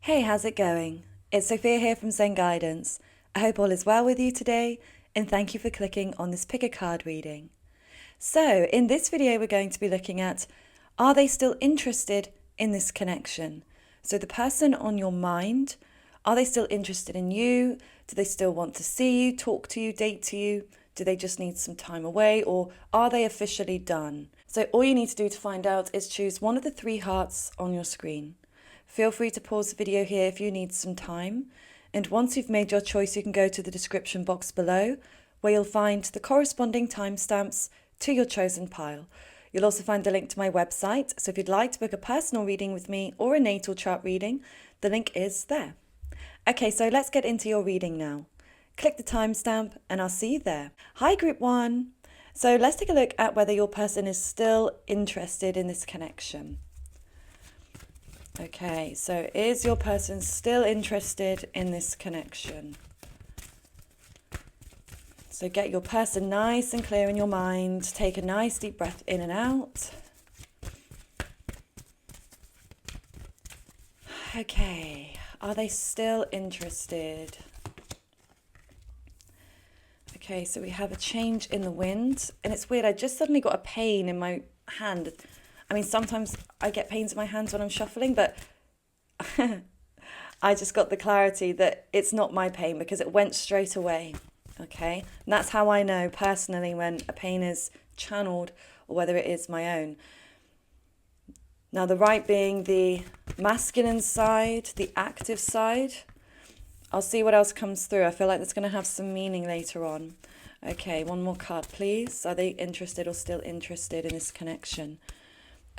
Hey, how's it going? It's Sophia here from Zen Guidance. I hope all is well with you today, and thank you for clicking on this pick a card reading. So, in this video, we're going to be looking at, are they still interested in this connection? So the person on your mind, are they still interested in you? Do they still want to see you, talk to you, date to you? Do they just need some time away, or are they officially done? So all you need to do to find out is choose one of the three hearts on your screen. Feel free to pause the video here if you need some time. And once you've made your choice, you can go to the description box below, where you'll find the corresponding timestamps to your chosen pile. You'll also find a link to my website, so if you'd like to book a personal reading with me or a natal chart reading, the link is there. Okay, so let's get into your reading now. Click the timestamp and I'll see you there. Hi, Group 1. So let's take a look at whether your person is still interested in this connection. Okay, so is your person still interested in this connection? So get your person nice and clear in your mind. Take a nice deep breath in and out. Okay, are they still interested? Okay, so we have a change in the wind. And it's weird, I just suddenly got a pain in my hand. I mean, sometimes I get pains in my hands when I'm shuffling, but I just got the clarity that it's not my pain because it went straight away. Okay, and that's how I know personally when a pain is channeled or whether it is my own. Now, the right being the masculine side, the active side. I'll see what else comes through. I feel like that's going to have some meaning later on. Okay, one more card, please. Are they interested or still interested in this connection?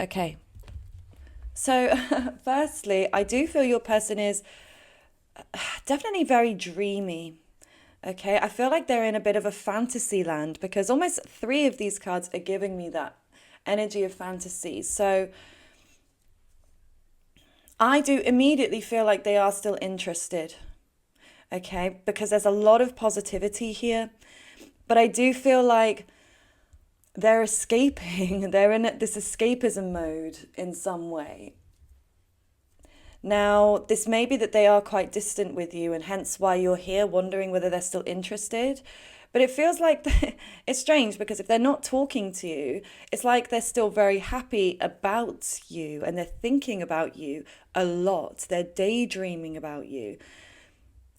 Okay. So, firstly, I do feel your person is definitely very dreamy. Okay, I feel like they're in a bit of a fantasy land because almost three of these cards are giving me that energy of fantasy. So I do immediately feel like they are still interested. Okay, because there's a lot of positivity here. But I do feel like they're escaping. They're in this escapism mode in some way. Now, this may be that they are quite distant with you, and hence why you're here wondering whether they're still interested. But it feels like it's strange because if they're not talking to you, it's like they're still very happy about you and they're thinking about you a lot. They're daydreaming about you.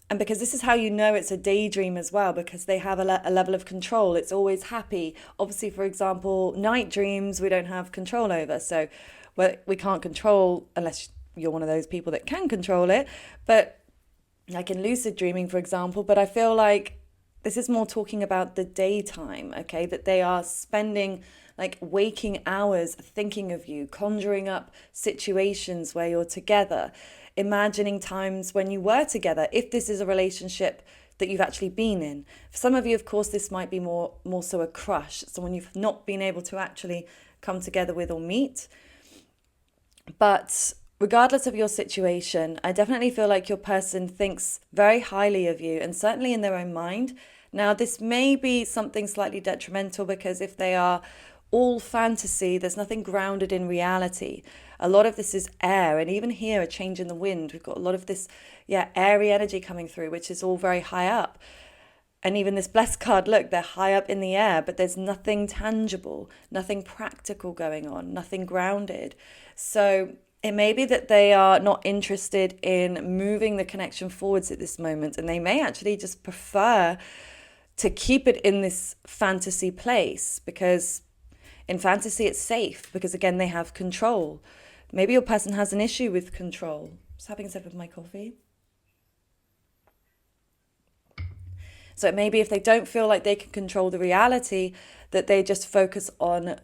And because this is how you know it's a daydream as well, because they have a level of control. It's always happy. Obviously, for example, night dreams we don't have control over. So we can't control unless you're one of those people that can control it. But like in lucid dreaming, for example, but I feel like this is more talking about the daytime, okay? That they are spending like waking hours thinking of you, conjuring up situations where you're together, imagining times when you were together, if this is a relationship that you've actually been in. For some of you, of course, this might be more so a crush, someone you've not been able to actually come together with or meet. But regardless of your situation, I definitely feel like your person thinks very highly of you and certainly in their own mind. Now, this may be something slightly detrimental because if they are all fantasy, there's nothing grounded in reality. A lot of this is air, and even here, a change in the wind. We've got a lot of this, airy energy coming through, which is all very high up. And even this blessed card, look, they're high up in the air, but there's nothing tangible, nothing practical going on, nothing grounded. So it may be that they are not interested in moving the connection forwards at this moment, and they may actually just prefer to keep it in this fantasy place because in fantasy it's safe because again they have control. Maybe your person has an issue with control. Just having a sip of my coffee. So it may be if they don't feel like they can control the reality that they just focus on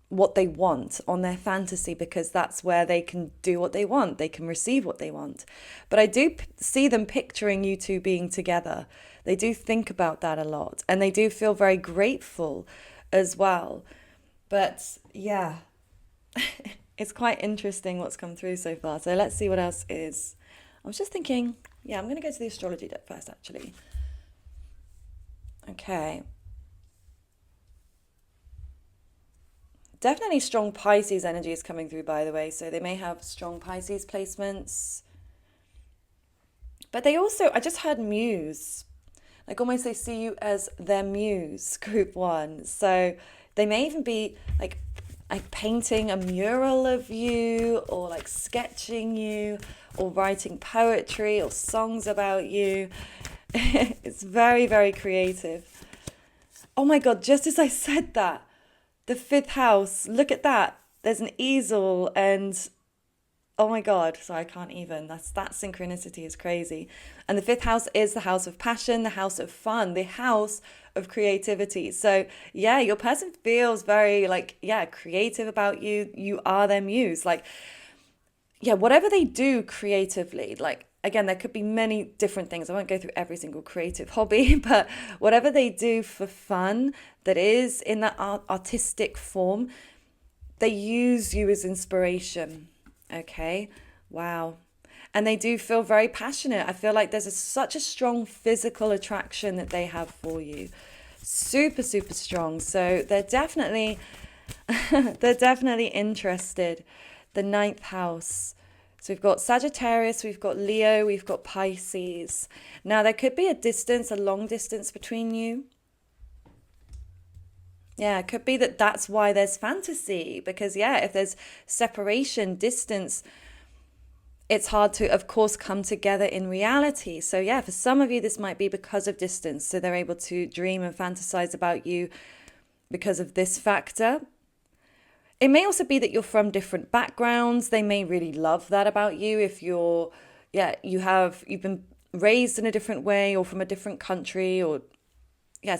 what they want, on their fantasy, because that's where they can do what they want. They can receive what they want. But I do see them picturing you two being together. They do think about that a lot and they do feel very grateful as well. But yeah, it's quite interesting what's come through so far. So let's see what else is. I was just thinking, I'm going to go to the astrology deck first, actually. Okay. Definitely strong Pisces energy is coming through, by the way. So they may have strong Pisces placements. But they also, I just heard muse, like almost they see you as their muse, group one. So they may even be like painting a mural of you, or like sketching you, or writing poetry or songs about you. It's very, very creative. Oh my God, just as I said that, the fifth house, look at that. There's an easel and oh my God, so I can't even. That synchronicity is crazy. And the fifth house is the house of passion, the house of fun, the house of creativity. So yeah, your person feels very creative about you. You are their muse. Like, yeah, whatever they do creatively, like again, there could be many different things. I won't go through every single creative hobby, but whatever they do for fun that is in that artistic form, they use you as inspiration. Okay, wow. And they do feel very passionate. I feel like there's such a strong physical attraction that they have for you. Super, super strong. So they're definitely they're definitely interested. The ninth house. So we've got Sagittarius, we've got Leo, we've got Pisces. Now there could be a long distance between you. Yeah, it could be that's why there's fantasy, because yeah, if there's separation, distance, it's hard to, of course, come together in reality. So yeah, for some of you, this might be because of distance. So they're able to dream and fantasize about you because of this factor. It may also be that you're from different backgrounds. They may really love that about you if you've been raised in a different way or from a different country, or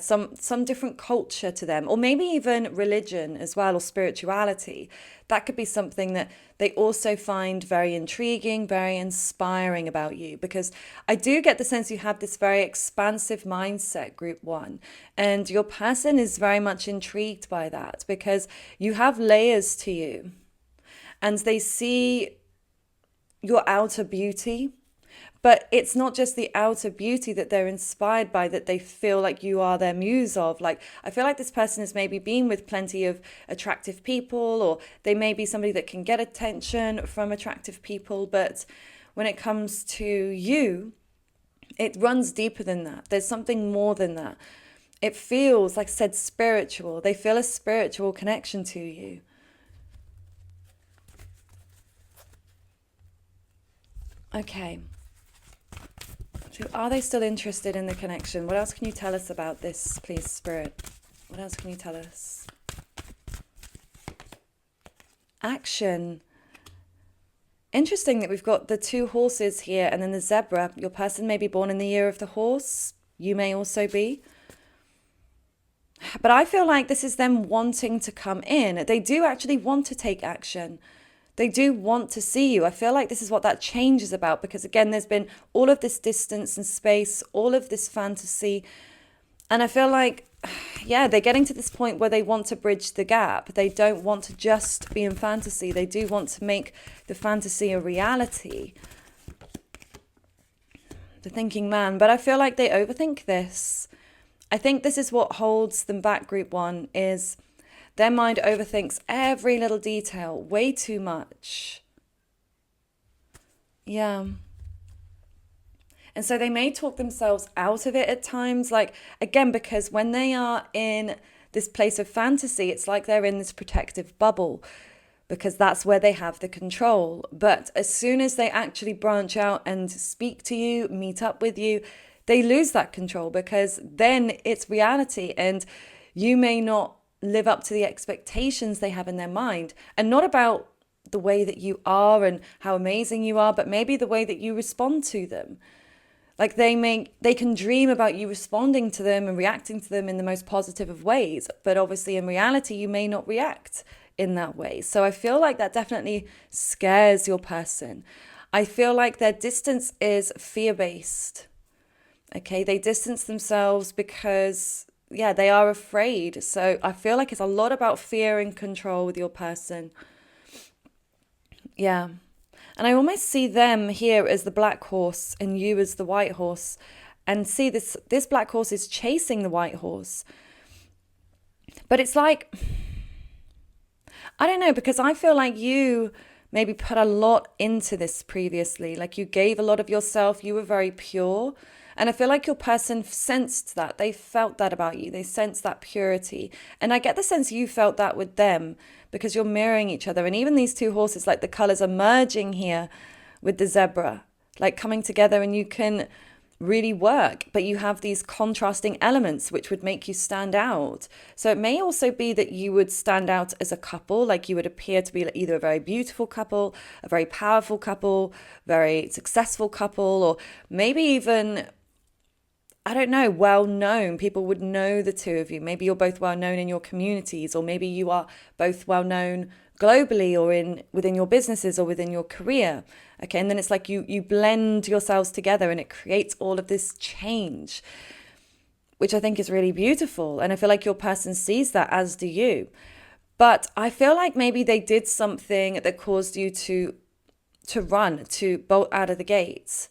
some different culture to them, or maybe even religion as well, or spirituality. That could be something that they also find very intriguing, very inspiring about you, because I do get the sense you have this very expansive mindset, group one, and your person is very much intrigued by that because you have layers to you and they see your outer beauty. But it's not just the outer beauty that they're inspired by, that they feel like you are their muse of. Like, I feel like this person has maybe been with plenty of attractive people, or they may be somebody that can get attention from attractive people. But when it comes to you, it runs deeper than that. There's something more than that. It feels, like I said, spiritual. They feel a spiritual connection to you. Okay. So are they still interested in the connection? What else can you tell us about this, please, Spirit? What else can you tell us? Action. Interesting that we've got the two horses here and then the zebra. Your person may be born in the year of the horse. You may also be. But I feel like this is them wanting to come in. They do actually want to take action. They do want to see you. I feel like this is what that change is about, because again, there's been all of this distance and space, all of this fantasy. And I feel like, yeah, they're getting to this point where they want to bridge the gap. They don't want to just be in fantasy. They do want to make the fantasy a reality. The thinking man. But I feel like they overthink this. I think this is what holds them back, group one, is their mind overthinks every little detail way too much. Yeah. And so they may talk themselves out of it at times, like, again, because when they are in this place of fantasy, it's like they're in this protective bubble, because that's where they have the control. But as soon as they actually branch out and speak to you, meet up with you, they lose that control, because then it's reality and you may not live up to the expectations they have in their mind, and not about the way that you are and how amazing you are, but maybe the way that you respond to them. Like they can dream about you responding to them and reacting to them in the most positive of ways, but obviously in reality you may not react in that way. So I feel like that definitely scares your person. I feel like their distance is fear-based. Okay, they distance themselves because they are afraid. So I feel like it's a lot about fear and control with your person. Yeah. And I almost see them here as the black horse and you as the white horse. And see, this black horse is chasing the white horse. But it's like, I don't know, because I feel like you maybe put a lot into this previously. Like you gave a lot of yourself, you were very pure. And I feel like your person sensed that. They felt that about you. They sensed that purity. And I get the sense you felt that with them because you're mirroring each other. And even these two horses, like the colors are merging here with the zebra, like coming together, and you can really work, but you have these contrasting elements which would make you stand out. So it may also be that you would stand out as a couple, like you would appear to be either a very beautiful couple, a very powerful couple, very successful couple, or maybe even, I don't know, well known. People would know the two of you. Maybe you're both well known in your communities, or maybe you are both well known globally or within your businesses or within your career. Okay, and then it's like you blend yourselves together and it creates all of this change, which I think is really beautiful. And I feel like your person sees that, as do you. But I feel like maybe they did something that caused you to run, to bolt out of the gates.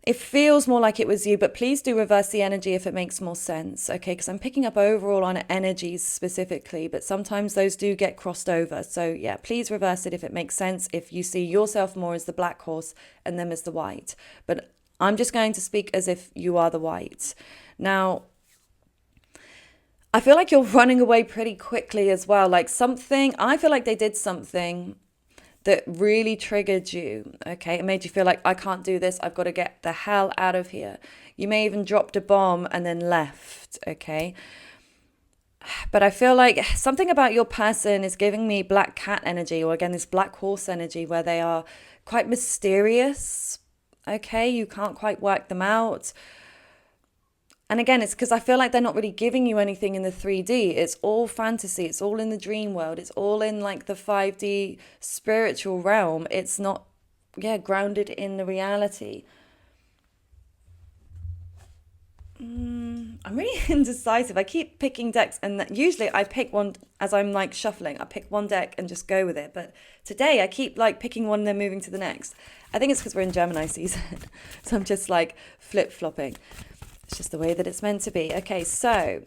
It feels more like it was you, but please do reverse the energy if it makes more sense, okay? Because I'm picking up overall on energies specifically, but sometimes those do get crossed over. So yeah, please reverse it if it makes sense, if you see yourself more as the black horse and them as the white. But I'm just going to speak as if you are the white. Now, I feel like you're running away pretty quickly as well. Like I feel like they did something that really triggered you, okay? It made you feel like, I can't do this, I've got to get the hell out of here. You may even dropped a bomb and then left, okay? But I feel like something about your person is giving me black cat energy, or again, this black horse energy, where they are quite mysterious, okay? You can't quite work them out. And again, it's because I feel like they're not really giving you anything in the 3D. It's all fantasy. It's all in the dream world. It's all in like the 5D spiritual realm. It's not, grounded in the reality. I'm really indecisive. I keep picking decks, and usually I pick one as I'm like shuffling. I pick one deck and just go with it. But today I keep like picking one and then moving to the next. I think it's because we're in Gemini season. So I'm just like flip-flopping. It's just the way that it's meant to be. Okay, so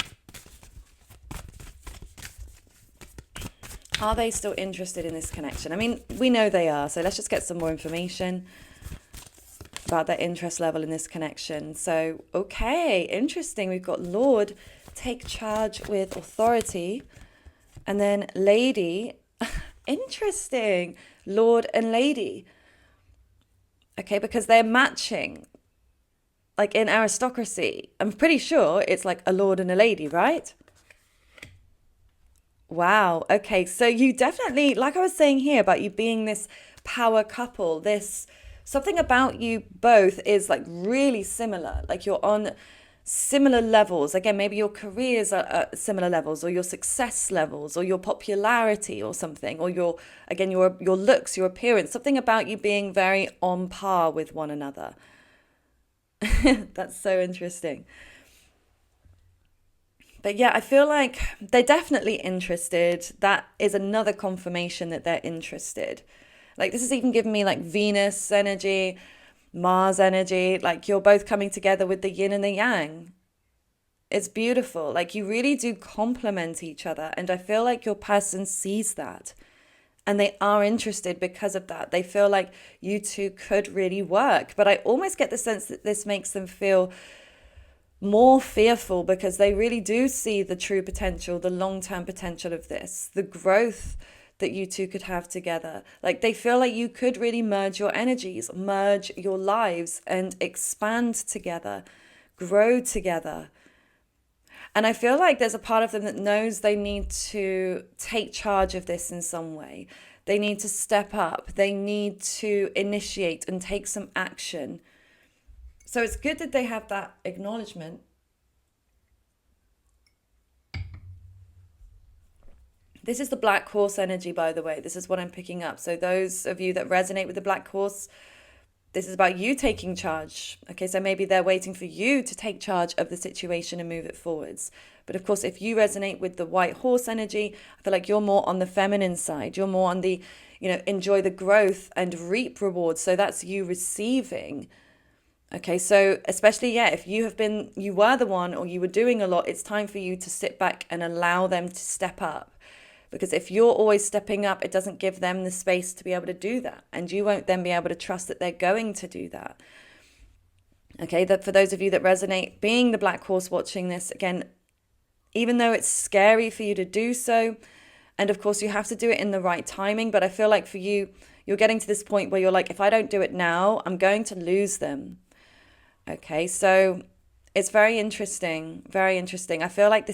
are they still interested in this connection? I mean, we know they are. So let's just get some more information about their interest level in this connection. So, okay, interesting. We've got Lord, take charge with authority. And then Lady, interesting. Lord and Lady. Okay, because they're matching. Like in aristocracy, I'm pretty sure it's like a lord and a lady, right? Wow. Okay. So you definitely, like I was saying here about you being this power couple, this something about you both is like really similar. Like you're on similar levels. Again, maybe your careers are at similar levels, or your success levels, or your popularity or something, or your looks, your appearance, something about you being very on par with one another. That's so interesting. But yeah, I feel like they're definitely interested. That is another confirmation that they're interested. Like this is even giving me like Venus energy, Mars energy, like you're both coming together with the yin and the yang. It's beautiful. Like you really do complement each other. And I feel like your person sees that. And they are interested because of that. They feel like you two could really work. But I almost get the sense that this makes them feel more fearful because they really do see the true potential, the long-term potential of this, the growth that you two could have together. Like they feel like you could really merge your energies, merge your lives and expand together, grow together. And I feel like there's a part of them that knows they need to take charge of this in some way. They need to step up. They need to initiate and take some action. So it's good that they have that acknowledgement. This is the black horse energy, by the way. This is what I'm picking up. So those of you that resonate with the black horse, this is about you taking charge. Okay, so maybe they're waiting for you to take charge of the situation and move it forwards. But of course, if you resonate with the white horse energy, I feel like you're more on the feminine side. You're more on the, enjoy the growth and reap rewards. So that's you receiving. Okay, so especially, if you were the one or you were doing a lot, it's time for you to sit back and allow them to step up. Because if you're always stepping up, it doesn't give them the space to be able to do that. And you won't then be able to trust that they're going to do that. Okay, that for those of you that resonate, being the black horse watching this, again, even though it's scary for you to do so, and of course you have to do it in the right timing, but I feel like for you, you're getting to this point where you're like, if I don't do it now, I'm going to lose them. Okay, so it's very interesting, very interesting. I feel like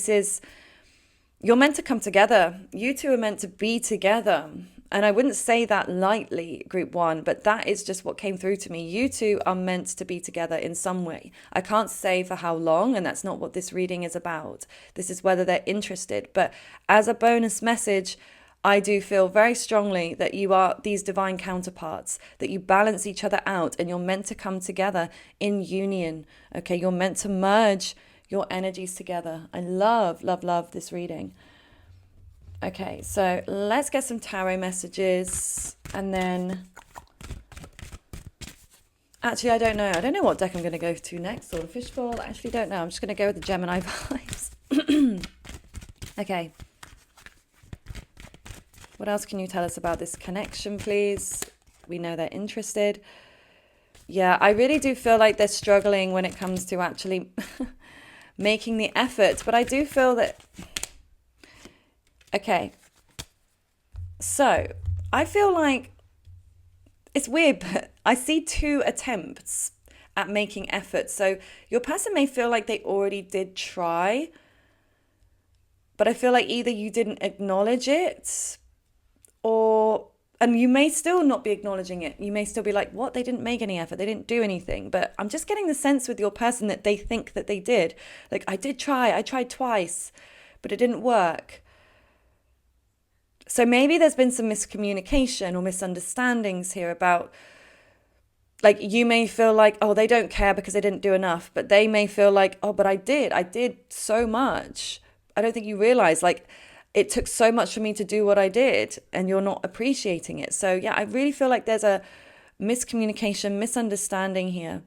you're meant to come together. You two are meant to be together. And I wouldn't say that lightly, group one, but that is just what came through to me. You two are meant to be together in some way. I can't say for how long, and that's not what this reading is about. This is whether they're interested. But as a bonus message, I do feel very strongly that you are these divine counterparts, that you balance each other out, and you're meant to come together in union. Okay, you're meant to merge your energies together. I love, love, love this reading. Okay, so let's get some tarot messages, and then actually I don't know what deck I'm going to go to next, or the fishbowl. I actually don't know. I'm just going to go with the Gemini vibes. Okay, what else can you tell us about this connection, please? We know they're interested. Yeah, I really do feel like they're struggling when it comes to actually making the effort, but I do feel that, okay, so I feel like it's weird, but I see 2 attempts at making effort. So your person may feel like they already did try, but I feel like either you didn't acknowledge it, and you may still not be acknowledging it. You may still be like, what? They didn't make any effort. They didn't do anything. But I'm just getting the sense with your person that they think that they did. Like, I did try. I tried twice, but it didn't work. So maybe there's been some miscommunication or misunderstandings here about, like, you may feel like, oh, they don't care because they didn't do enough. But they may feel like, oh, but I did so much. I don't think you realize, like, it took so much for me to do what I did, and you're not appreciating it. So yeah, I really feel like there's a miscommunication, misunderstanding here.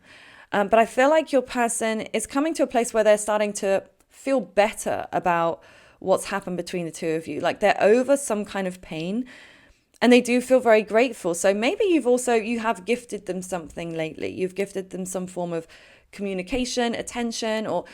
But I feel like your person is coming to a place where they're starting to feel better about what's happened between the two of you. Like, they're over some kind of pain, and they do feel very grateful. So maybe you have gifted them something lately. You've gifted them some form of communication, attention, or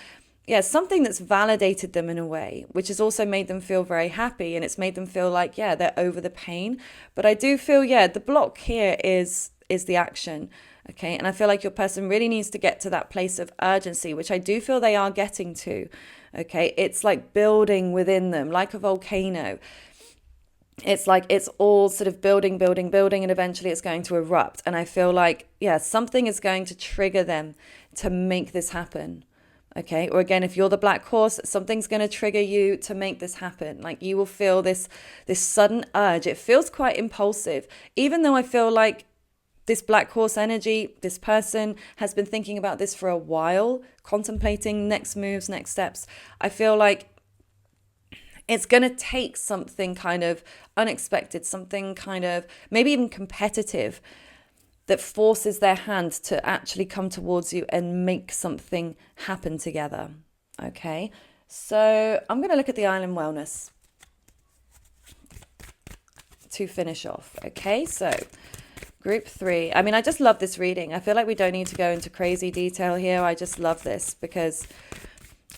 something that's validated them in a way, which has also made them feel very happy, and it's made them feel like, they're over the pain. But I do feel, the block here is the action, okay? And I feel like your person really needs to get to that place of urgency, which I do feel they are getting to, okay? It's like building within them, like a volcano. It's like it's all sort of building, and eventually it's going to erupt. And I feel like, something is going to trigger them to make this happen. Okay, or again, if you're the black horse, something's going to trigger you to make this happen. Like, you will feel this sudden urge. It feels quite impulsive, even though I feel like this black horse energy, this person has been thinking about this for a while, contemplating next moves, next steps. I feel like it's going to take something kind of unexpected, something kind of maybe even competitive, that forces their hand to actually come towards you and make something happen together. Okay, so I'm going to look at the Island Wellness to finish off. Okay, so group 3. I mean, I just love this reading. I feel like we don't need to go into crazy detail here. I just love this because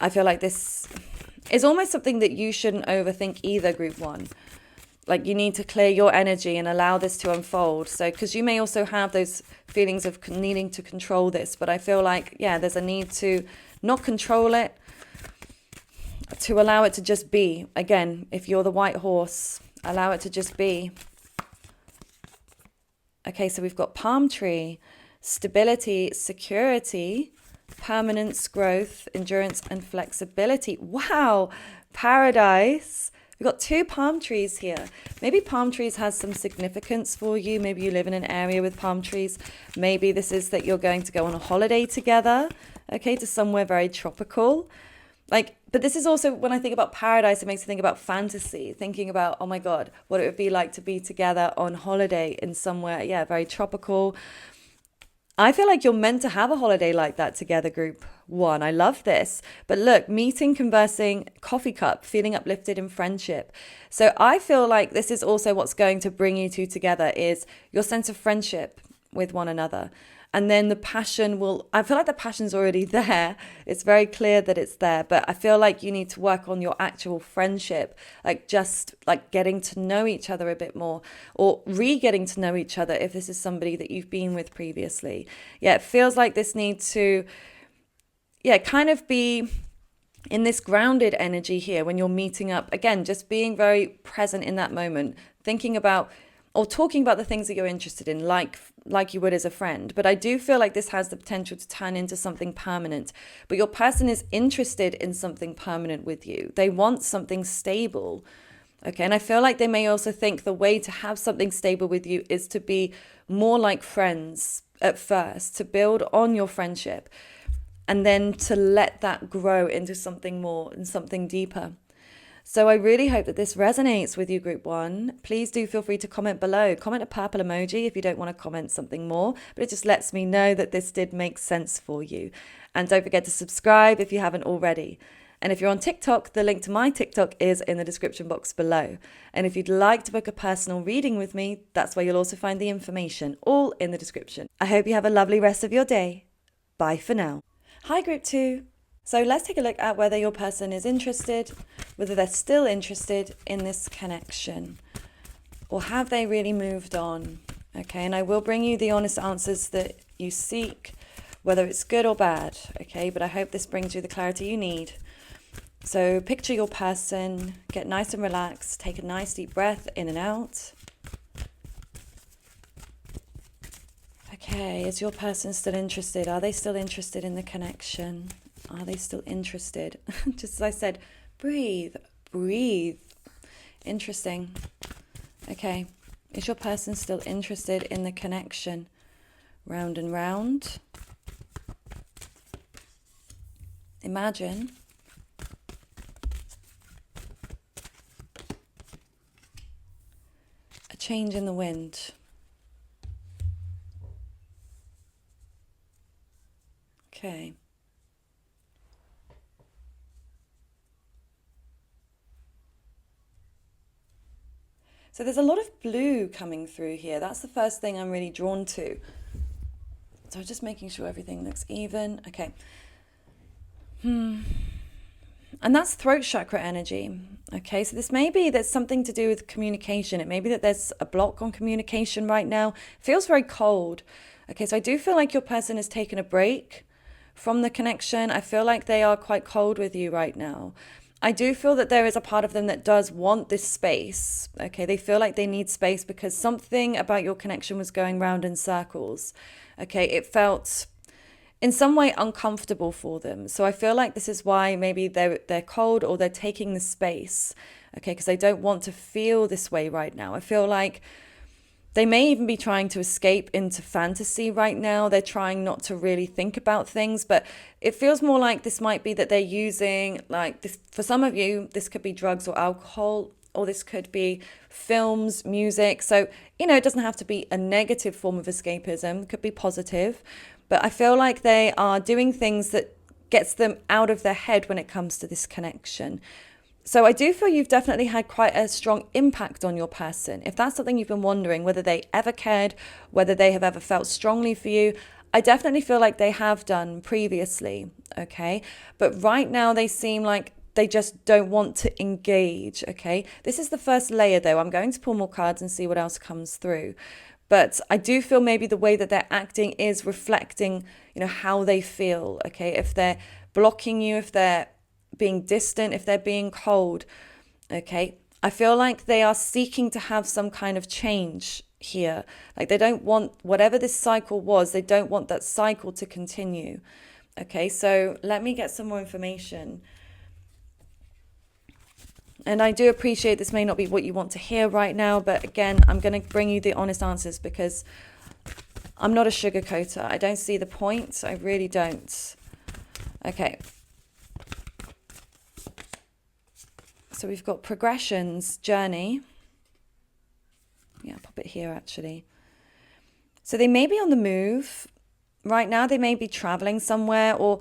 I feel like this is almost something that you shouldn't overthink either, group 1. Like, you need to clear your energy and allow this to unfold. So, because you may also have those feelings of needing to control this, but I feel like, there's a need to not control it, to allow it to just be. Again, if you're the white horse, allow it to just be. Okay, so we've got palm tree, stability, security, permanence, growth, endurance, and flexibility. Wow, paradise. We've got 2 palm trees here. Maybe palm trees has some significance for you. Maybe you live in an area with palm trees. Maybe this is that you're going to go on a holiday together, okay, to somewhere very tropical. Like, but this is also, when I think about paradise, it makes me think about fantasy, thinking about, oh my God, what it would be like to be together on holiday in somewhere, very tropical. I feel like you're meant to have a holiday like that together, group one. I love this. But look, meeting, conversing, coffee cup, feeling uplifted in friendship. So I feel like this is also what's going to bring you two together is your sense of friendship with one another. And then the passion I feel like the passion's already there. It's very clear that it's there, but I feel like you need to work on your actual friendship, like just like getting to know each other a bit more or getting to know each other if this is somebody that you've been with previously. Yeah, it feels like this needs to, kind of be in this grounded energy here when you're meeting up. Again, just being very present in that moment, thinking about or talking about the things that you're interested in, like you would as a friend. But I do feel like this has the potential to turn into something permanent. But your person is interested in something permanent with you. They want something stable. Okay, and I feel like they may also think the way to have something stable with you is to be more like friends at first, to build on your friendship, and then to let that grow into something more and something deeper. So I really hope that this resonates with you, group one. Please do feel free to comment below. Comment a purple emoji if you don't want to comment something more, but it just lets me know that this did make sense for you. And don't forget to subscribe if you haven't already. And if you're on TikTok, the link to my TikTok is in the description box below. And if you'd like to book a personal reading with me, that's where you'll also find the information, all in the description. I hope you have a lovely rest of your day. Bye for now. Hi, group two. So let's take a look at whether your person is interested, whether they're still interested in this connection, or have they really moved on? Okay, and I will bring you the honest answers that you seek, whether it's good or bad. Okay, but I hope this brings you the clarity you need. So picture your person, get nice and relaxed, take a nice deep breath in and out. Okay, is your person still interested? Are they still interested in the connection? Are they still interested? Just as I said, breathe, breathe. Interesting. Okay, is your person still interested in the connection? Round and round. Imagine a change in the wind. Okay. So there's a lot of blue coming through here. That's the first thing I'm really drawn to. So just making sure everything looks even. Okay. And that's throat chakra energy. Okay, so this may be there's something to do with communication. It may be that there's a block on communication right now. It feels very cold. Okay, so I do feel like your person has taken a break from the connection. I feel like they are quite cold with you right now. I do feel that there is a part of them that does want this space. Okay, they feel like they need space because something about your connection was going round in circles. Okay, it felt in some way uncomfortable for them. So I feel like this is why maybe they're cold or they're taking the space. Okay, because they don't want to feel this way right now. I feel like they may even be trying to escape into fantasy right now. They're trying not to really think about things, but it feels more like this might be that they're using, like this, for some of you, this could be drugs or alcohol, or this could be films, music. So, it doesn't have to be a negative form of escapism. It could be positive. But I feel like they are doing things that gets them out of their head when it comes to this connection. So I do feel you've definitely had quite a strong impact on your person. If that's something you've been wondering, whether they ever cared, whether they have ever felt strongly for you, I definitely feel like they have done previously, okay? But right now they seem like they just don't want to engage, okay? This is the first layer though. I'm going to pull more cards and see what else comes through. But I do feel maybe the way that they're acting is reflecting, how they feel, okay? If they're blocking you, if they're being distant, if they're being cold, okay? I feel like they are seeking to have some kind of change here. Like they don't want whatever this cycle was, they don't want that cycle to continue. Okay, so let me get some more information. And I do appreciate this may not be what you want to hear right now, but again, I'm going to bring you the honest answers because I'm not a sugarcoater. I don't see the point. I really don't. Okay. So we've got progressions, journey. Yeah, I'll pop it here actually. So they may be on the move. right now they may be traveling somewhere, or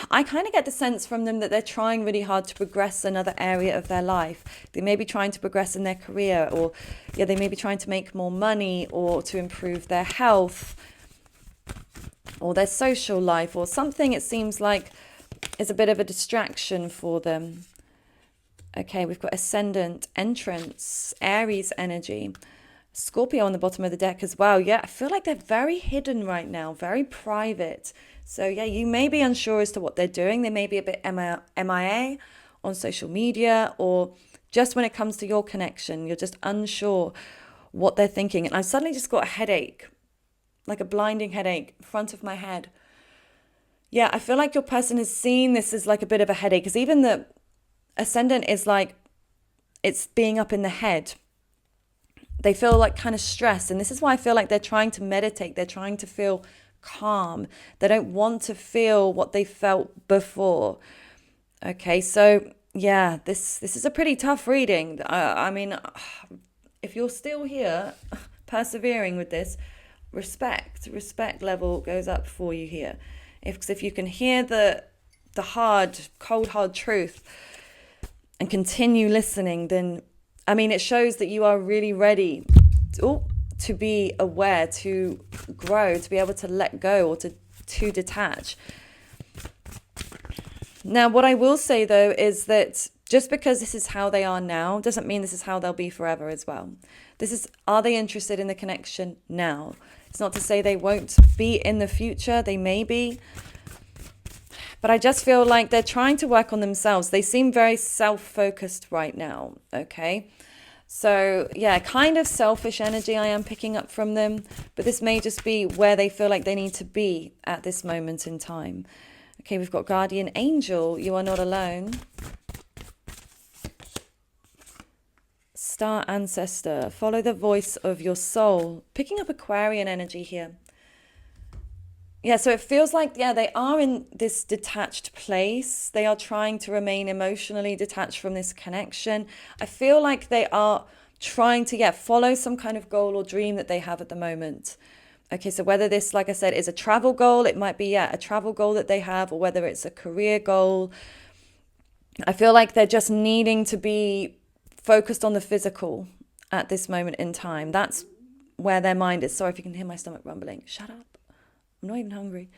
I kind of get the sense from them that they're trying really hard to progress another area of their life. They may be trying to progress in their career, or yeah, they may be trying to make more money, or to improve their health or their social life, or something it seems like is a bit of a distraction for them. Okay, we've got Ascendant, Entrance, Aries energy, Scorpio on the bottom of the deck as well. Yeah, I feel like they're very hidden right now, very private. So yeah, you may be unsure as to what they're doing. They may be a bit MIA on social media, or just when it comes to your connection, you're just unsure what they're thinking. And I suddenly just got a headache, like a blinding headache, front of my head. Yeah, I feel like your person has seen this as like a bit of a headache, because even the Ascendant is like, it's being up in the head. They feel like kind of stressed. And this is why I feel like they're trying to meditate. They're trying to feel calm. They don't want to feel what they felt before. Okay, so yeah, this is a pretty tough reading. I mean, if you're still here, persevering with this, respect level goes up for you here. If you can hear the hard, cold, hard truth and continue listening, then I mean, it shows that you are really ready to be aware, to grow, to be able to let go, or to detach. Now, what I will say, though, is that just because this is how they are now doesn't mean this is how they'll be forever as well. Are they interested in the connection now? It's not to say they won't be in the future. They may be. But I just feel like they're trying to work on themselves. They seem very self-focused right now, okay? So, yeah, kind of selfish energy I am picking up from them. But this may just be where they feel like they need to be at this moment in time. Okay, we've got Guardian Angel. You are not alone. Star Ancestor. Follow the voice of your soul. Picking up Aquarian energy here. Yeah, so it feels like, yeah, they are in this detached place. They are trying to remain emotionally detached from this connection. I feel like they are trying to, follow some kind of goal or dream that they have at the moment. Okay, so whether this, like I said, is a travel goal, it might be, a travel goal that they have, or whether it's a career goal. I feel like they're just needing to be focused on the physical at this moment in time. That's where their mind is. Sorry if you can hear my stomach rumbling. Shut up. I'm not even hungry.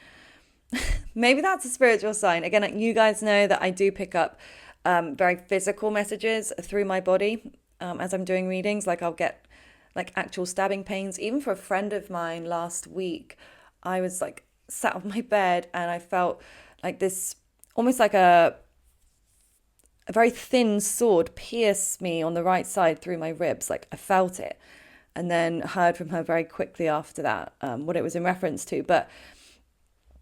Maybe that's a spiritual sign. Again, you guys know that I do pick up very physical messages through my body as I'm doing readings. Like I'll get like actual stabbing pains. Even for a friend of mine last week, I was like sat on my bed and I felt like this, almost like a very thin sword pierce me on the right side through my ribs. Like I felt it. And then heard from her very quickly after that what it was in reference to. But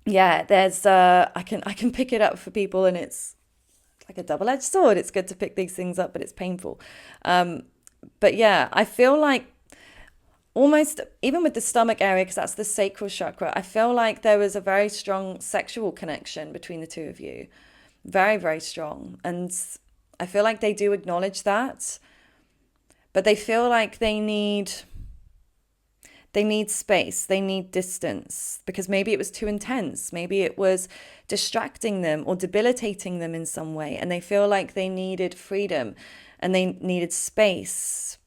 yeah, there's I can pick it up for people, and it's like a double-edged sword. It's good to pick these things up, but it's painful. But yeah, I feel like almost even with the stomach area, because that's the sacral chakra, I feel like there was a very strong sexual connection between the two of you. Very, very strong. And I feel like they do acknowledge that. But they feel like they need space, they need distance, because maybe it was too intense, maybe it was distracting them or debilitating them in some way, and they feel like they needed freedom and they needed space,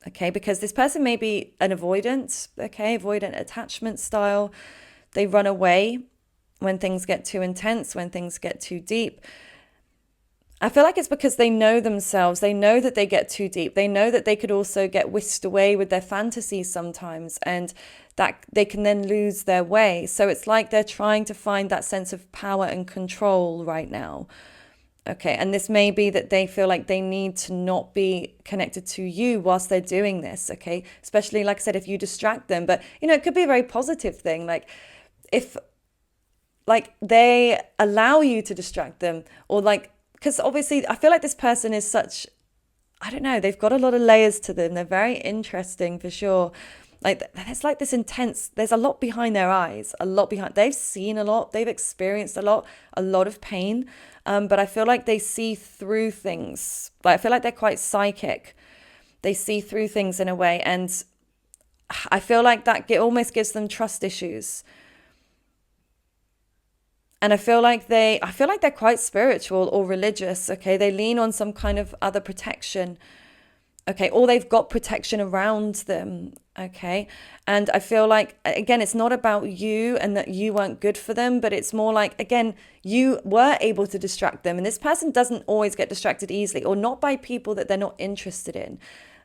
okay? Because this person may be an avoidant attachment style. They run away when things get too intense, when things get too deep. I feel like it's because they know themselves. They know that they get too deep. They know that they could also get whisked away with their fantasies sometimes, and that they can then lose their way. So it's like they're trying to find that sense of power and control right now. Okay, and this may be that they feel like they need to not be connected to you whilst they're doing this, okay? Especially, like I said, if you distract them. But, it could be a very positive thing. Like, if, they allow you to distract them, or, because obviously I feel like this person is such, I don't know, they've got a lot of layers to them. They're very interesting for sure. It's like this intense, there's a lot behind their eyes, they've seen a lot, they've experienced a lot of pain. But I feel like they see through things. I feel like they're quite psychic. They see through things in a way. And I feel like that almost gives them trust issues. And I feel like they're quite spiritual or religious. Okay. They lean on some kind of other protection. Okay. Or they've got protection around them. Okay. And I feel like, again, it's not about you and that you weren't good for them, but it's more like, again, you were able to distract them. And this person doesn't always get distracted easily, or not by people that they're not interested in.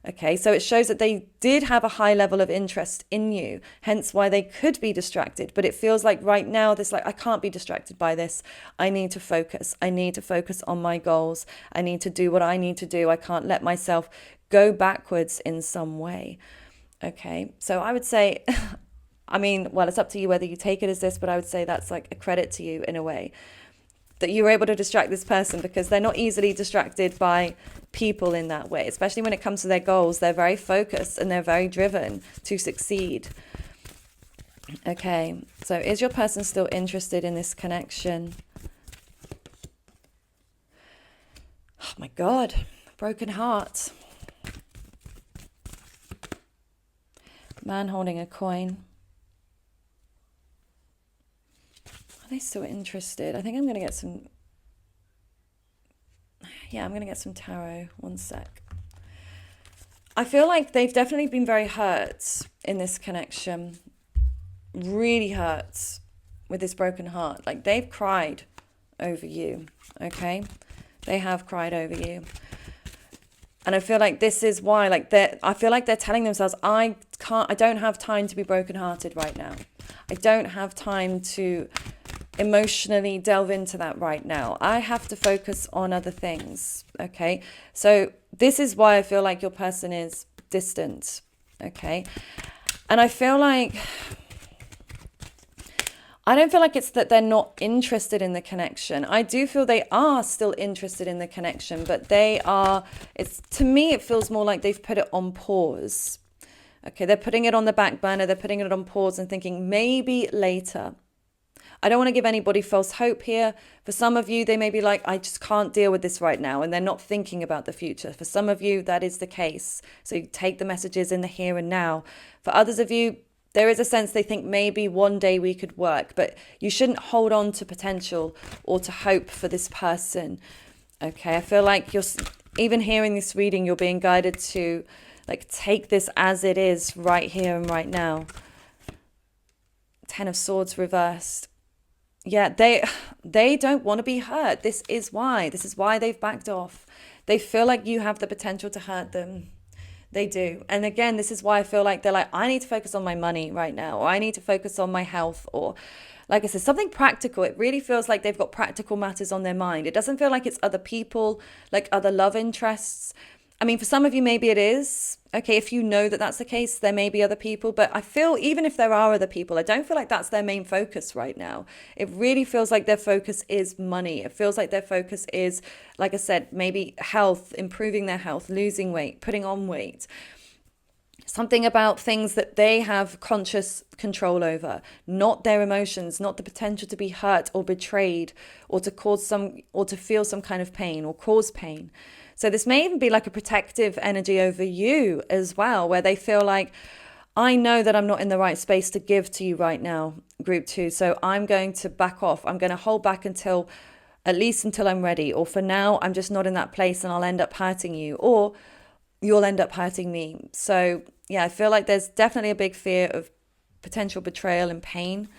Okay, so it shows that they did have a high level of interest in you, hence why they could be distracted. But it feels like right now, this like, I can't be distracted by this. I need to focus. I need to focus on my goals. I need to do what I need to do. I can't let myself go backwards in some way. Okay, so I would say, I mean, well, it's up to you whether you take it as this, but I would say that's like a credit to you in a way, that you were able to distract this person, because they're not easily distracted by people in that way, especially when it comes to their goals. They're very focused and they're very driven to succeed. Okay, so is your person still interested in this connection? Oh my God, broken heart. Man holding a coin. Are they still interested? I think I'm going to get some... Yeah, I'm going to get some tarot. One sec. I feel like they've definitely been very hurt in this connection. Really hurt with this broken heart. Like, they've cried over you, okay? They have cried over you. And I feel like this is why, like, I feel like they're telling themselves, I don't have time to be brokenhearted right now. I don't have time to emotionally delve into that right now. I have to focus on other things. Okay. So this is why I feel like your person is distant. Okay. And I feel like, I don't feel like it's that they're not interested in the connection. I do feel they are still interested in the connection, but to me, it feels more like they've put it on pause. Okay, they're putting it on the back burner, they're putting it on pause and thinking maybe later. I don't want to give anybody false hope here. For some of you, they may be like, I just can't deal with this right now, and they're not thinking about the future. For some of you, that is the case. So you take the messages in the here and now. For others of you, there is a sense they think maybe one day we could work, but you shouldn't hold on to potential or to hope for this person. Okay, I feel like even hearing this reading, you're being guided to like take this as it is right here and right now. Ten of Swords reversed. Yeah, they don't want to be hurt. This is why they've backed off. They feel like you have the potential to hurt them. They do. And again, this is why I feel like they're like, I need to focus on my money right now, or I need to focus on my health, or like I said, something practical. It really feels like they've got practical matters on their mind. It doesn't feel like it's other people, like other love interests. I mean, for some of you, maybe it is. Okay, if you know that that's the case, there may be other people. But I feel even if there are other people, I don't feel like that's their main focus right now. It really feels like their focus is money. It feels like their focus is, like I said, maybe health, improving their health, losing weight, putting on weight. Something about things that they have conscious control over, not their emotions, not the potential to be hurt or betrayed, or to feel some kind of pain or cause pain. So this may even be like a protective energy over you as well, where they feel like, I know that I'm not in the right space to give to you right now, group 2. So I'm going to back off. I'm going to hold back until I'm ready. Or for now, I'm just not in that place and I'll end up hurting you, or you'll end up hurting me. So yeah, I feel like there's definitely a big fear of potential betrayal and pain.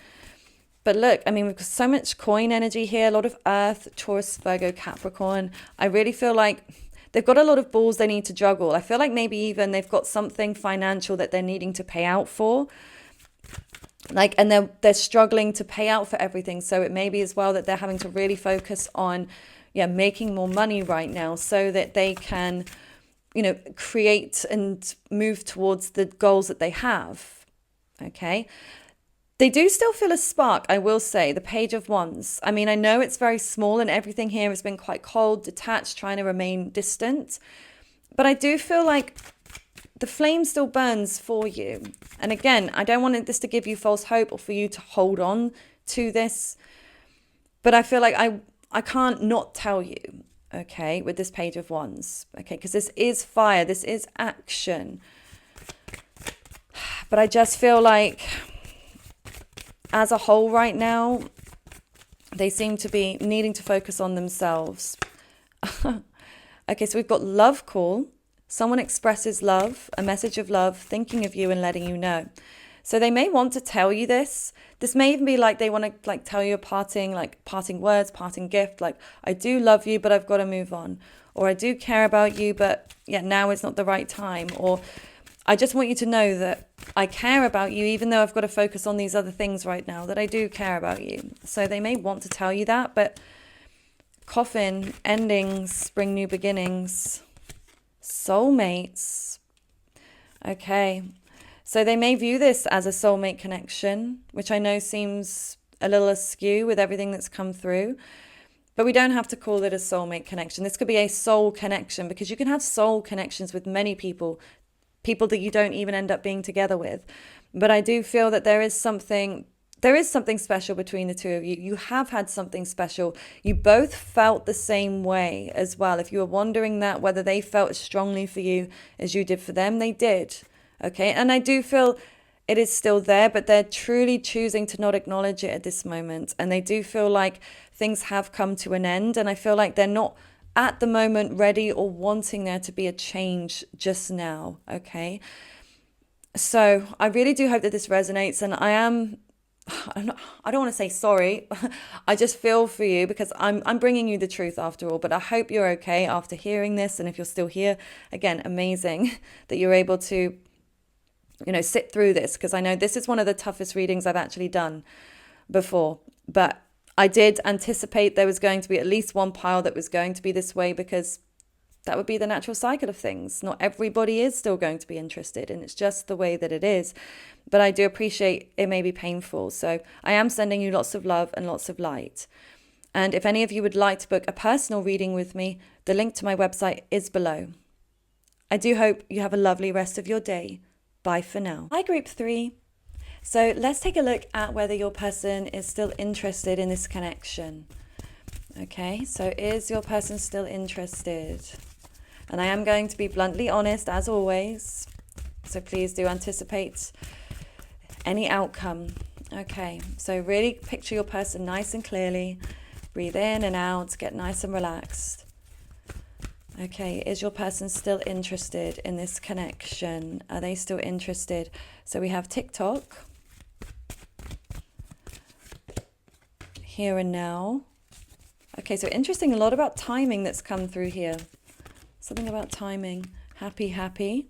But look, I mean, we've got so much coin energy here, a lot of Earth, Taurus, Virgo, Capricorn. I really feel like they've got a lot of balls they need to juggle. I feel like maybe even they've got something financial that they're needing to pay out for. And they're struggling to pay out for everything. So it may be as well that they're having to really focus on, making more money right now so that they can, create and move towards the goals that they have. Okay. They do still feel a spark, I will say, the Page of Wands. I mean, I know it's very small and everything here has been quite cold, detached, trying to remain distant. But I do feel like the flame still burns for you. And again, I don't want this to give you false hope or for you to hold on to this. But I feel like I can't not tell you, okay, with this Page of Wands. Okay, because this is fire, this is action. But I just feel like, as a whole right now, They seem to be needing to focus on themselves. Okay, so we've got love call. Someone expresses love, a message of love, thinking of you and letting you know. So they may want to tell you this. This may even be like they want to like tell you a parting words, parting gift, like I do love you, but I've got to move on. Or I do care about you, but yeah, now is not the right time. Or I just want you to know that I care about you, even though I've got to focus on these other things right now, that I do care about you. So they may want to tell you that, but coffin, endings, bring new beginnings, soulmates. Okay. So they may view this as a soulmate connection, which I know seems a little askew with everything that's come through, but we don't have to call it a soulmate connection. This could be a soul connection, because you can have soul connections with many people that you don't even end up being together with. But I do feel that there is something special between the two of you. You have had something special. You both felt the same way as well. If you were wondering that, whether they felt as strongly for you as you did for them, they did. Okay, and I do feel it is still there, but they're truly choosing to not acknowledge it at this moment. And they do feel like things have come to an end. And I feel like they're not at the moment ready or wanting there to be a change just now. Okay, so I really do hope that this resonates. And I don't want to say sorry. I just feel for you, because I'm bringing you the truth after all. But I hope you're okay after hearing this. And if you're still here, again, amazing that you're able to sit through this, because I know this is one of the toughest readings I've actually done before. But I did anticipate there was going to be at least one pile that was going to be this way, because that would be the natural cycle of things. Not everybody is still going to be interested, and it's just the way that it is. But I do appreciate it may be painful. So I am sending you lots of love and lots of light. And if any of you would like to book a personal reading with me, the link to my website is below. I do hope you have a lovely rest of your day. Bye for now. Hi, Group 3. So let's take a look at whether your person is still interested in this connection. Okay, so is your person still interested? And I am going to be bluntly honest, as always. So please do anticipate any outcome. Okay, so really picture your person nice and clearly. Breathe in and out, get nice and relaxed. Okay, is your person still interested in this connection? Are they still interested? So we have TikTok, here and now. Okay, so interesting, a lot about timing that's come through here. Something about timing. Happy.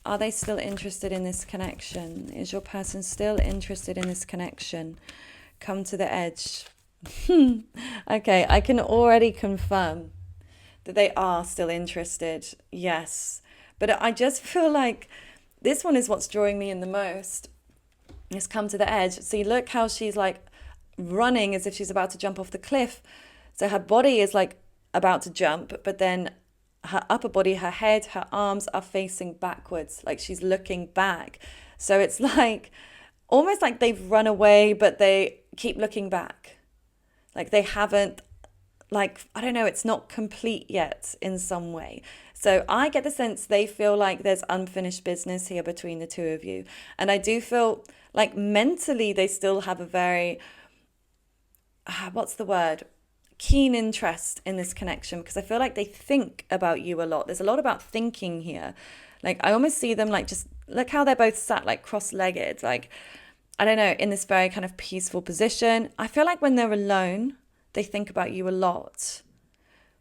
Are they still interested in this connection? Is your person still interested in this connection? Come to the edge. Okay, I can already confirm that they are still interested. Yes. But I just feel like this one is what's drawing me in the most. It's come to the edge. See, look how she's like running as if she's about to jump off the cliff. So her body is like about to jump, but then her upper body, her head, her arms are facing backwards, like she's looking back. So it's like almost like they've run away, but they keep looking back. Like they haven't, like, I don't know, it's not complete yet in some way. So I get the sense they feel like there's unfinished business here between the two of you. And I do feel like mentally they still have a very, keen interest in this connection, because I feel like they think about you a lot. There's a lot about thinking here. Like I almost see them like, just look how they're both sat like cross-legged, like, I don't know, in this very kind of peaceful position. I feel like when they're alone, they think about you a lot.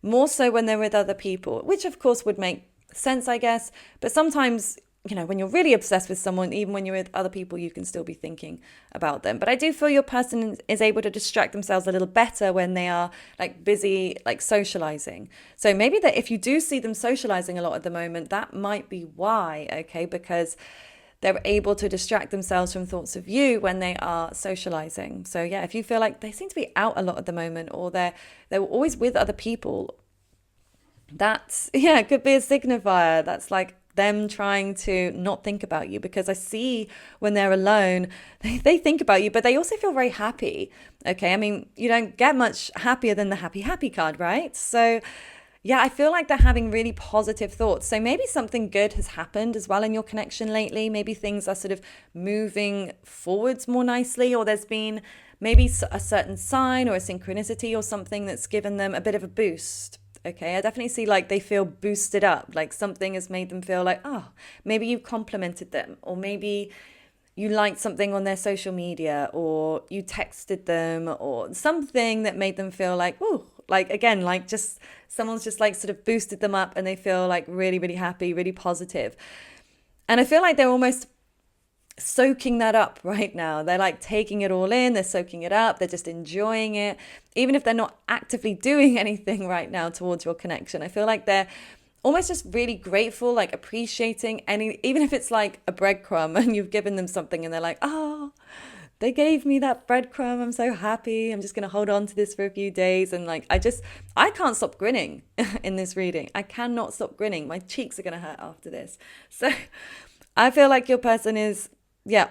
More so when they're with other people, which of course would make sense, I guess. But sometimes, when you're really obsessed with someone, even when you're with other people, you can still be thinking about them. But I do feel your person is able to distract themselves a little better when they are like busy, like socializing. So maybe that if you do see them socializing a lot at the moment, that might be why, okay? Because they're able to distract themselves from thoughts of you when they are socializing. So yeah, if you feel like they seem to be out a lot at the moment, or they're always with other people, that's, it could be a signifier. That's like them trying to not think about you, because I see when they're alone, they think about you, but they also feel very happy. Okay, I mean, you don't get much happier than the happy card, right? So yeah, I feel like they're having really positive thoughts. So maybe something good has happened as well in your connection lately. Maybe things are sort of moving forwards more nicely, or there's been maybe a certain sign or a synchronicity or something that's given them a bit of a boost. Okay, I definitely see like they feel boosted up, like something has made them feel like, oh, maybe you complimented them, or maybe you liked something on their social media, or you texted them, or something that made them feel like, oh, like again, like just someone's just like sort of boosted them up and they feel like really, really happy, really positive. And I feel like they're almost soaking that up right now. They're like taking it all in, they're soaking it up, they're just enjoying it. Even if they're not actively doing anything right now towards your connection, I feel like they're almost just really grateful, like appreciating any, even if it's like a breadcrumb and you've given them something and they're like, oh, they gave me that breadcrumb, I'm so happy, I'm just going to hold on to this for a few days. And like I can't stop grinning in this reading. I cannot stop grinning. My cheeks are going to hurt after this. So I feel like your person is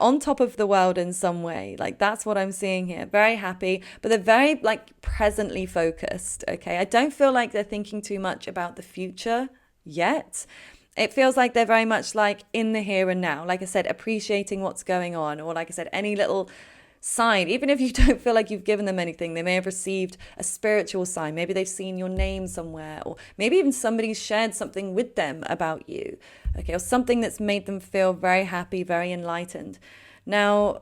on top of the world in some way. Like that's what I'm seeing here. Very happy, but they're very like presently focused. Okay, I don't feel like they're thinking too much about the future yet. It feels like they're very much like in the here and now. Like I said, appreciating what's going on, or like I said, any little sign, even if you don't feel like you've given them anything, they may have received a spiritual sign. Maybe they've seen your name somewhere, or maybe even somebody's shared something with them about you, okay, or something that's made them feel very happy, very enlightened. Now,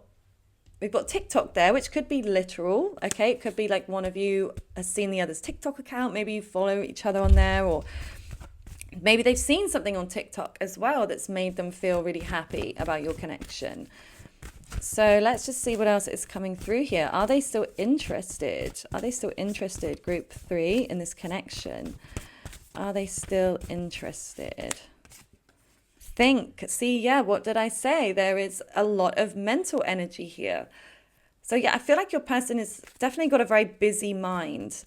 we've got TikTok there, which could be literal, okay? It could be like one of you has seen the other's TikTok account, maybe you follow each other on there, or maybe they've seen something on TikTok as well that's made them feel really happy about your connection. So let's just see what else is coming through here. Are they still interested? Are they still interested, group 3, in this connection? Are they still interested? Think. See, what did I say? There is a lot of mental energy here. So I feel like your person has definitely got a very busy mind.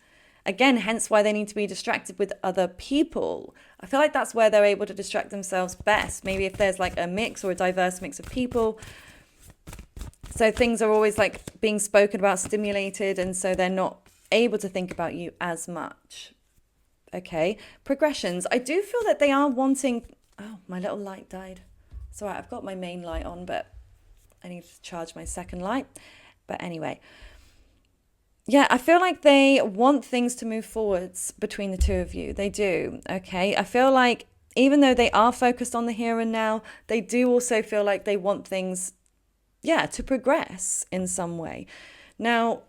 Again, hence why they need to be distracted with other people. I feel like that's where they're able to distract themselves best. Maybe if there's like a mix or a diverse mix of people. So things are always like being spoken about, stimulated, and so they're not able to think about you as much. Okay, progressions. I do feel that they are wanting... Oh, my little light died. It's all right, I've got my main light on, but I need to charge my second light. But anyway, I feel like they want things to move forwards between the two of you. They do, okay? I feel like even though they are focused on the here and now, they do also feel like they want things to progress in some way. Now,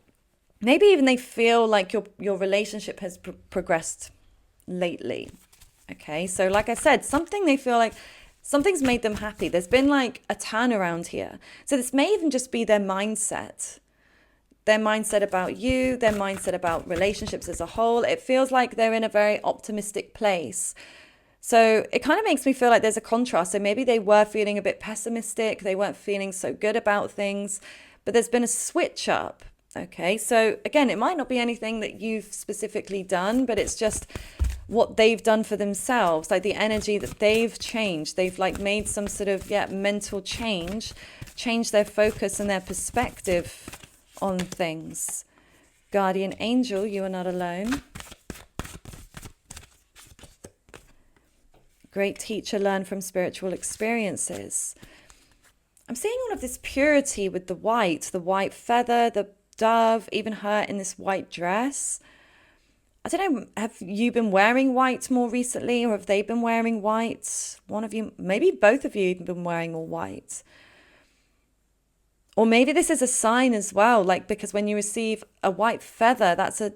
maybe even they feel like your relationship has progressed lately. Okay, so like I said, they feel like something's made them happy. There's been like a turnaround here. So this may even just be their mindset about you, their mindset about relationships as a whole. It feels like they're in a very optimistic place. So it kind of makes me feel like there's a contrast. So maybe they were feeling a bit pessimistic. They weren't feeling so good about things, but there's been a switch up. Okay. So again, it might not be anything that you've specifically done, but it's just what they've done for themselves, like the energy that they've changed. They've like made some sort of, mental change their focus and their perspective on things. Guardian angel, you are not alone. Great teacher, learn from spiritual experiences. I'm seeing all of this purity with the white feather, the dove, even her in this white dress. I don't know, have you been wearing white more recently, or have they been wearing white? One of you, maybe both of you have been wearing all white. Or maybe this is a sign as well, like because when you receive a white feather, that's a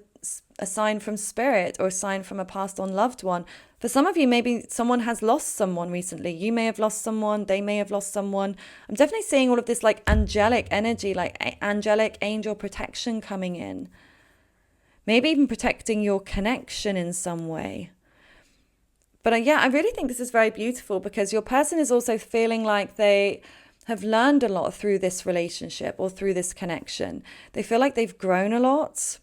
sign from spirit or a sign from a passed on loved one. For some of you, maybe someone has lost someone recently. You may have lost someone. They may have lost someone. I'm definitely seeing all of this like angelic energy, like angelic angel protection coming in. Maybe even protecting your connection in some way. But I really think this is very beautiful because your person is also feeling like they have learned a lot through this relationship or through this connection. They feel like they've grown a lot.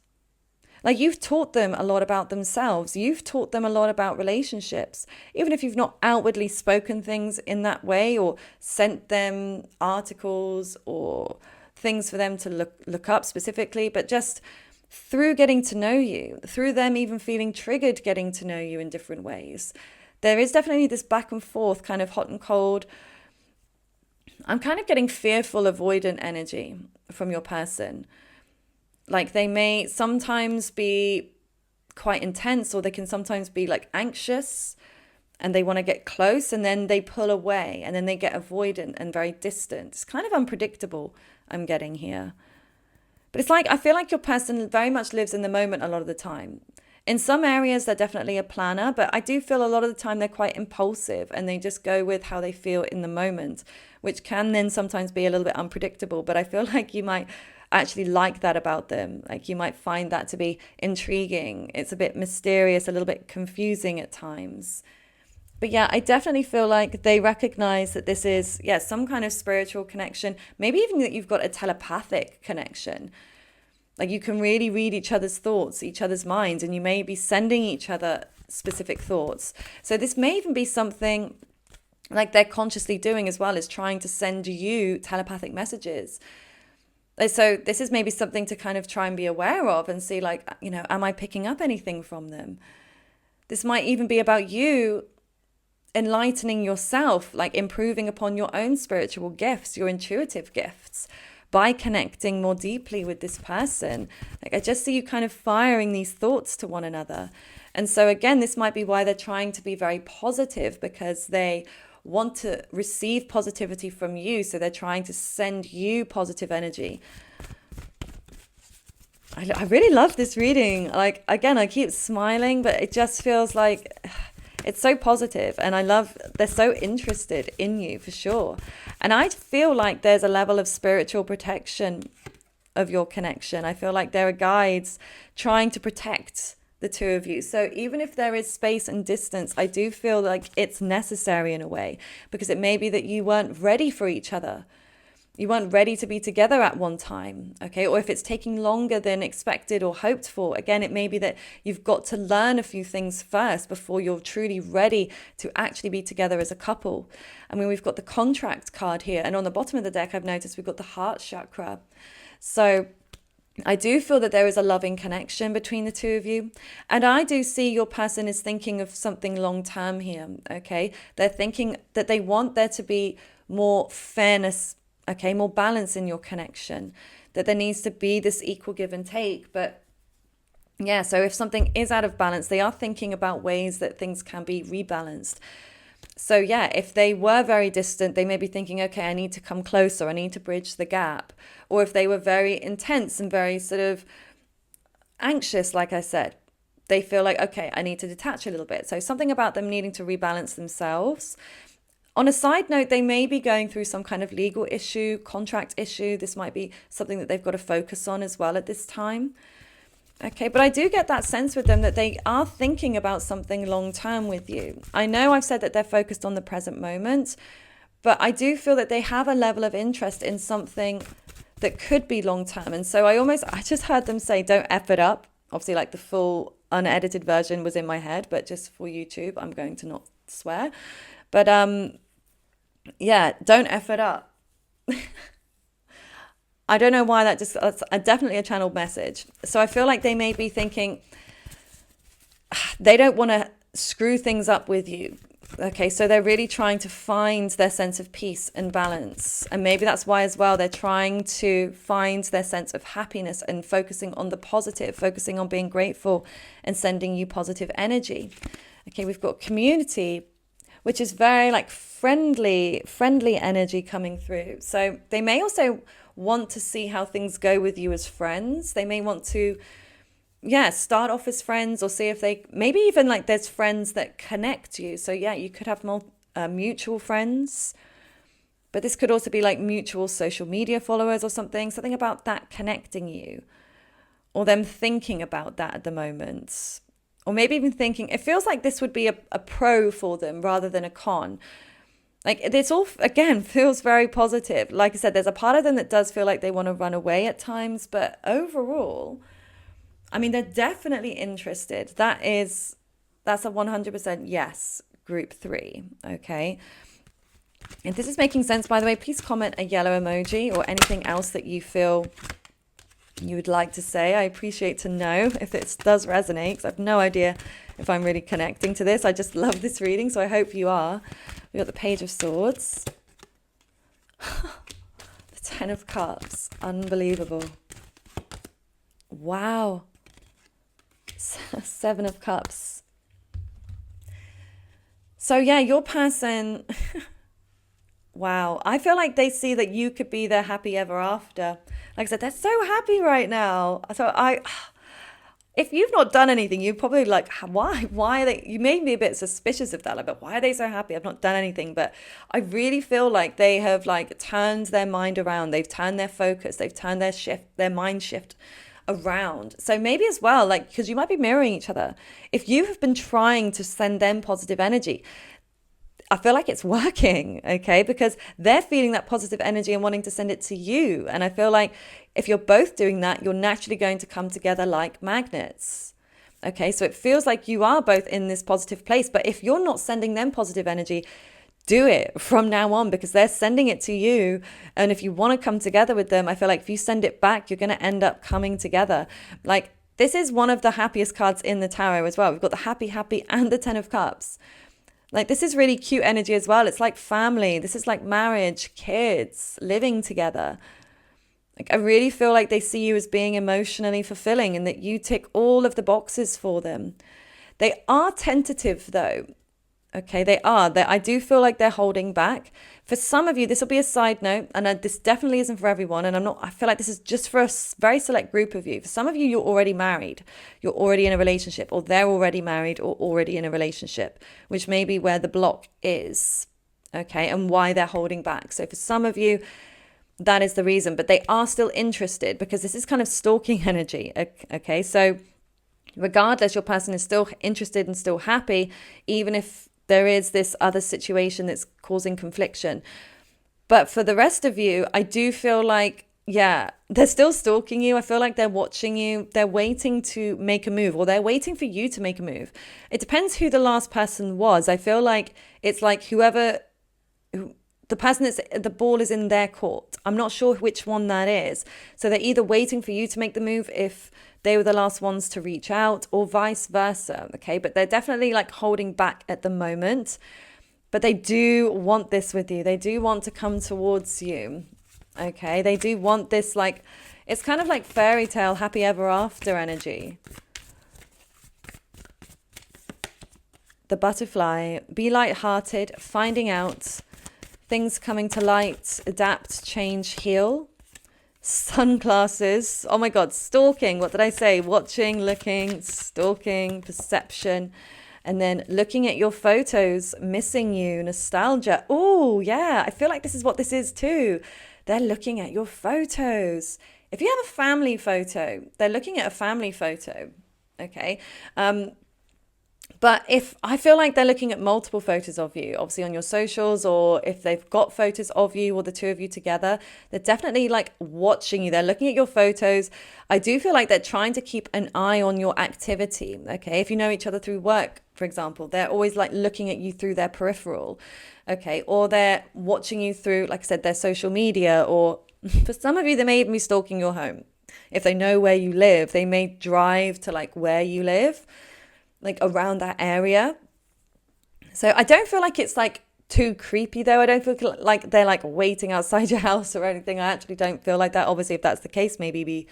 Like you've taught them a lot about themselves. You've taught them a lot about relationships. Even if you've not outwardly spoken things in that way or sent them articles or things for them to look up specifically, but just through getting to know you, through them even feeling triggered getting to know you in different ways. There is definitely this back and forth, kind of hot and cold. I'm kind of getting fearful, avoidant energy from your person. Like they may sometimes be quite intense, or they can sometimes be like anxious and they want to get close and then they pull away and then they get avoidant and very distant. It's kind of unpredictable, I'm getting here. But it's like, I feel like your person very much lives in the moment a lot of the time. In some areas, they're definitely a planner, but I do feel a lot of the time they're quite impulsive and they just go with how they feel in the moment, which can then sometimes be a little bit unpredictable. But I feel like you might actually like that about them. Like you might find that to be intriguing. It's a bit mysterious, a little bit confusing at times. But yeah, I definitely feel like they recognize that this is, yeah, some kind of spiritual connection. Maybe even that you've got a telepathic connection. Like you can really read each other's thoughts, each other's minds, and you may be sending each other specific thoughts. So this may even be something like they're consciously doing as well, is trying to send you telepathic messages. So this is maybe something to kind of try and be aware of and see like, am I picking up anything from them? This might even be about you enlightening yourself, like improving upon your own spiritual gifts, your intuitive gifts, by connecting more deeply with this person. Like I just see you kind of firing these thoughts to one another. And so again, this might be why they're trying to be very positive, because they want to receive positivity from you. So they're trying to send you positive energy. I really love this reading. Like, again, I keep smiling, but it just feels like it's so positive, and I love they're so interested in you for sure. And I feel like there's a level of spiritual protection of your connection. I feel like there are guides trying to protect the two of you. So even if there is space and distance, I do feel like it's necessary in a way, because it may be that you weren't ready for each other. You weren't ready to be together at one time, okay? Or if it's taking longer than expected or hoped for, again, it may be that you've got to learn a few things first before you're truly ready to actually be together as a couple. I mean, we've got the contract card here, and on the bottom of the deck, I've noticed we've got the heart chakra. So I do feel that there is a loving connection between the two of you. And I do see your person is thinking of something long term here, okay? They're thinking that they want there to be more fairness, okay, more balance in your connection, that there needs to be this equal give and take. But yeah, so if something is out of balance, they are thinking about ways that things can be rebalanced. So yeah, if they were very distant, they may be thinking, okay, I need to come closer, I need to bridge the gap. Or if they were very intense and very sort of anxious, like I said, they feel like, okay, I need to detach a little bit. So something about them needing to rebalance themselves. On a side note, they may be going through some kind of legal issue, contract issue. This might be something that they've got to focus on as well at this time. Okay, but I do get that sense with them that they are thinking about something long term with you. I know I've said that they're focused on the present moment, but I do feel that they have a level of interest in something that could be long term. And so I just heard them say, don't F it up. Obviously, like the full unedited version was in my head, but just for YouTube, I'm going to not swear. But yeah, don't F it up. I don't know why that's definitely a channeled message. So I feel like they may be thinking they don't want to screw things up with you. Okay, so they're really trying to find their sense of peace and balance. And maybe that's why as well they're trying to find their sense of happiness and focusing on the positive, focusing on being grateful and sending you positive energy. Okay, we've got community, which is very like friendly energy coming through. So they may also want to see how things go with you as friends. They may want to, start off as friends, or see if they, maybe even like there's friends that connect you. So yeah, you could have more mutual friends, but this could also be like mutual social media followers or something about that connecting you, or them thinking about that at the moment. Or maybe even thinking, it feels like this would be a pro for them rather than a con. Like this all, again, feels very positive. Like I said, there's a part of them that does feel like they want to run away at times. But overall, I mean, they're definitely interested. That's a 100% yes, group 3. Okay. If this is making sense, by the way, please comment a yellow emoji or anything else that you feel you would like to say. I appreciate to know if it does resonate, because I have no idea if I'm really connecting to this. I just love this reading, so I hope you are. We've got the Page of Swords. The Ten of Cups. Unbelievable. Wow. Seven of Cups. So yeah, your person, wow. I feel like they see that you could be their happy ever after. Like I said, they're so happy right now. So if you've not done anything, you're probably like, why are they, you made me a bit suspicious of that. Like, but why are they so happy? I've not done anything. But I really feel like they have like turned their mind around. They've turned their focus. They've turned their mind shift around. So maybe as well, like, because you might be mirroring each other. If you have been trying to send them positive energy, I feel like it's working, okay? Because they're feeling that positive energy and wanting to send it to you. And I feel like if you're both doing that, you're naturally going to come together like magnets. Okay, so it feels like you are both in this positive place. But if you're not sending them positive energy, do it from now on, because they're sending it to you. And if you want to come together with them, I feel like if you send it back, you're going to end up coming together. Like, this is one of the happiest cards in the tarot as well. We've got the happy, and the 10 of Cups. Like, this is really cute energy as well. It's like family. This is like marriage, kids, living together. Like, I really feel like they see you as being emotionally fulfilling and that you tick all of the boxes for them. They are tentative though. Okay, they are. I do feel like they're holding back. For some of you, this will be a side note, and this definitely isn't for everyone. And I feel like this is just for a very select group of you. For some of you, you're already married. You're already in a relationship, or they're already married or already in a relationship, which may be where the block is. Okay, and why they're holding back. So for some of you, that is the reason. But they are still interested, because this is kind of stalking energy. Okay, so regardless, your person is still interested and still happy, even if there is this other situation that's causing confliction. But for the rest of you, I do feel like, yeah, they're still stalking you. I feel like they're watching you. They're waiting to make a move, or they're waiting for you to make a move. It depends who the last person was. I feel like it's like the person that's, the ball is in their court. I'm not sure which one that is. So they're either waiting for you to make the move if they were the last ones to reach out, or vice versa. Okay, but they're definitely like holding back at the moment. But they do want this with you. They do want to come towards you. Okay, they do want this, like, it's kind of like fairy tale, happy ever after energy. The butterfly, be lighthearted, finding out, things coming to light, adapt, change, heal. Sunglasses, oh my God, stalking, what did I say? Watching, looking, stalking, perception, and then looking at your photos, missing you, nostalgia. Oh yeah, I feel like this is what this is too. They're looking at your photos. If you have a family photo, they're looking at a family photo, okay? But if I feel like they're looking at multiple photos of you, obviously on your socials, or if they've got photos of you or the two of you together, they're definitely like watching you. They're looking at your photos. I do feel like they're trying to keep an eye on your activity. Okay. If you know each other through work, for example, they're always like looking at you through their peripheral. Okay. Or they're watching you through, like I said, their social media, or for some of you, they may even be stalking your home. If they know where you live, they may drive to like where you live, like around that area. So I don't feel like it's like too creepy though. I don't feel like they're like waiting outside your house or anything. I actually don't feel like that. Obviously, if that's the case, maybe be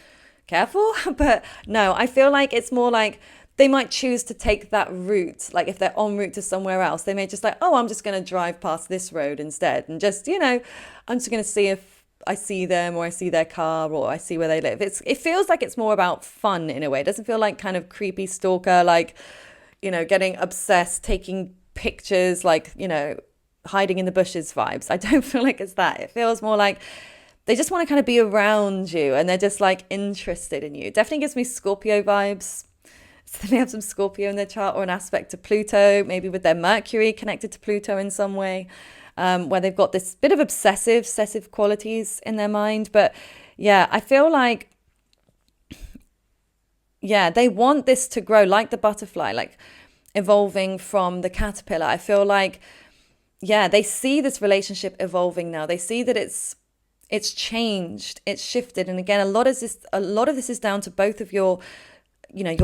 careful. But no, I feel like it's more like they might choose to take that route. Like if they're en route to somewhere else, they may just like, oh, I'm just going to drive past this road instead. And just, I'm just going to see if I see them, or I see their car, or I see where they live. It feels like it's more about fun in a way. It doesn't feel like kind of creepy stalker, like, getting obsessed, taking pictures, like, hiding in the bushes vibes. I don't feel like it's that. It feels more like they just want to kind of be around you, and they're just like interested in you. It definitely gives me Scorpio vibes. So they have some Scorpio in their chart, or an aspect to Pluto, maybe with their Mercury connected to Pluto in some way. Where they've got this bit of obsessive qualities in their mind. But yeah, I feel like, yeah, they want this to grow like the butterfly, like evolving from the caterpillar. I feel like, yeah, they see this relationship evolving now. They see that it's changed, it's shifted. And again, a lot of this is down to both of your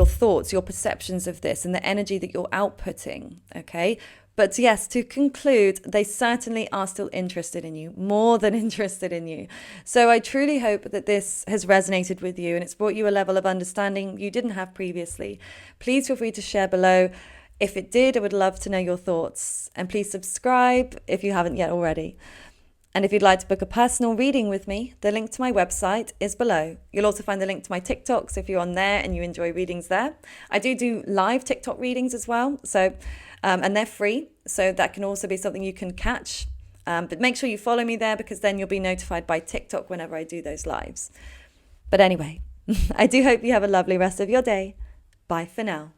thoughts, your perceptions of this, and the energy that you're outputting. Okay. But yes, to conclude, they certainly are still interested in you, more than interested in you. So I truly hope that this has resonated with you and it's brought you a level of understanding you didn't have previously. Please feel free to share below. If it did, I would love to know your thoughts. And please subscribe if you haven't yet already. And if you'd like to book a personal reading with me, the link to my website is below. You'll also find the link to my TikToks if you're on there and you enjoy readings there. I do live TikTok readings as well, and they're free, so that can also be something you can catch. But make sure you follow me there because then you'll be notified by TikTok whenever I do those lives. But anyway, I do hope you have a lovely rest of your day. Bye for now.